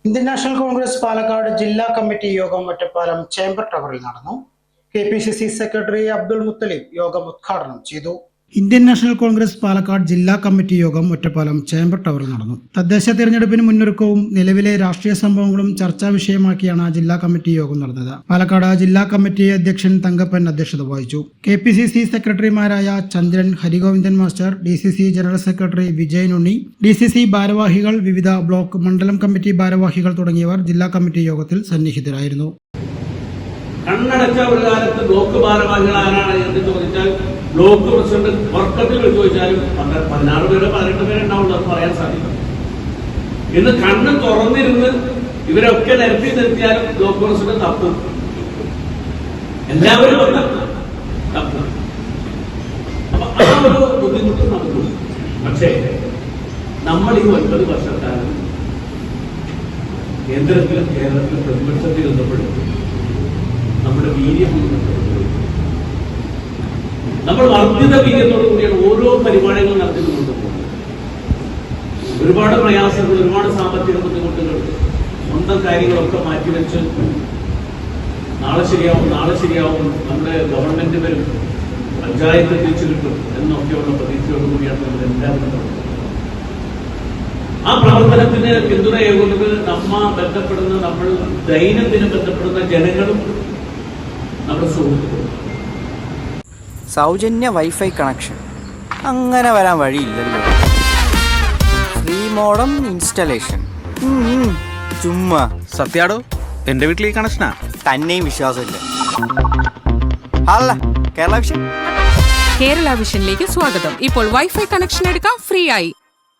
Indian national Congress Palakkad ജില്ലാ committee യോഗം Ottapalam chamber ടവറിൽ നടന്നു. കെപിസിസി സെക്രട്ടറി അബ്ദുൾ മുത്തലിബ് യോഗം ഉദ്ഘാടനം ചെയ്തു. ഇന്ത്യൻ നാഷണൽ കോൺഗ്രസ് പാലക്കാട് ജില്ലാ കമ്മിറ്റി യോഗം ഒറ്റപ്പാലം ചേംബർ ടവറിൽ നടന്നു. തദ്ദേശ തെരഞ്ഞെടുപ്പിന് മുന്നൊരുക്കവും നിലവിലെ രാഷ്ട്രീയ സംഭവങ്ങളും ചർച്ചാ വിഷയമാക്കിയാണ് ജില്ലാ കമ്മിറ്റി യോഗം നടന്നത്. പാലക്കാട് ജില്ലാ കമ്മിറ്റി അധ്യക്ഷൻ തങ്കപ്പൻ അധ്യക്ഷത വഹിച്ചു. കെപിസിസി സെക്രട്ടറിമാരായ Chandran, Harigovindan master, DCC general secretary Vijayan Unni, DCC ഭാരവാഹികൾ, വിവിധ ബ്ലോക്ക് മണ്ഡലം കമ്മിറ്റി ഭാരവാഹികൾ തുടങ്ങിയവർ ജില്ലാ കമ്മിറ്റി യോഗത്തിൽ സന്നിഹിതരായിരുന്നു. കണ്ണടച്ച ഒരു കാലത്ത് ബ്ലോക്ക് ഭാരവാഹികൾ ആരാണ് എന്ന് ചോദിച്ചാൽ ബ്ലോക്ക് പ്രസിഡന്റ് വർക്കത്തിൽ ചോദിച്ചാലും 16 പേര് 18 പേര് ഉണ്ടാവുള്ളൂ എന്ന് പറയാൻ സാധിക്കും. ഇന്ന് കണ്ണ് തുറന്നിരുന്ന് ഇവരൊക്കെ നിർത്തിയാലും ബ്ലോക്ക് പ്രസിഡന്റ് തപ്പും. എല്ലാവരും തപ്പും. അപ്പൊ ആ ഒരു ബുദ്ധിമുട്ട് നമുക്കുണ്ട്. പക്ഷേ നമ്മൾ ഈ 9 വർഷക്കാലം കേന്ദ്രത്തിലും പ്രതിപക്ഷത്തിൽ ഇരുന്നപ്പോഴും നമ്മുടെ വീര്യം നമ്മൾ വർദ്ധിത വീര്യത്തോടു കൂടിയാണ് ഓരോ പരിപാടികളും നടത്തിക്കൊണ്ടു പോകുന്നത്. ഒരുപാട് പ്രയാസങ്ങൾ, ഒരുപാട് സാമ്പത്തിക ബുദ്ധിമുട്ടുകൾ, സ്വന്തം കാര്യങ്ങളൊക്കെ മാറ്റിവെച്ച് നാളെ ശരിയാവും നമ്മുടെ ഗവൺമെന്റ് വരും, പഞ്ചായത്ത് തിരിച്ചു കിട്ടും എന്നൊക്കെയുള്ള പ്രതീക്ഷയോടു കൂടിയാണ് നമ്മൾ എല്ലാവരും ആ പ്രവർത്തനത്തിന് പിന്തുണയേകുന്നത് നമ്മൾ ദൈനംദിനം ബന്ധപ്പെടുന്ന ജനങ്ങളും നമ്മുടെ സുഹൃത്തുക്കളും. സൗജന്യ വൈഫൈ കണക്ഷൻ അങ്ങനെ വരാൻ വഴിയില്ലല്ലോ. ഫ്രീ മോഡം ഇൻസ്റ്റലേഷൻ ചുമ്മാ. സത്യാടോ, എന്റെ വീട്ടിൽ ഈ കണക്ഷനാ. തന്നെയും വിശ്വാസമില്ല. അല്ല, കേരള വിഷൻ. കേരള വിഷനിലേക്ക് സ്വാഗതം. ഇപ്പോൾ വൈഫൈ കണക്ഷൻ എടുക്കാം ഫ്രീ ആയി.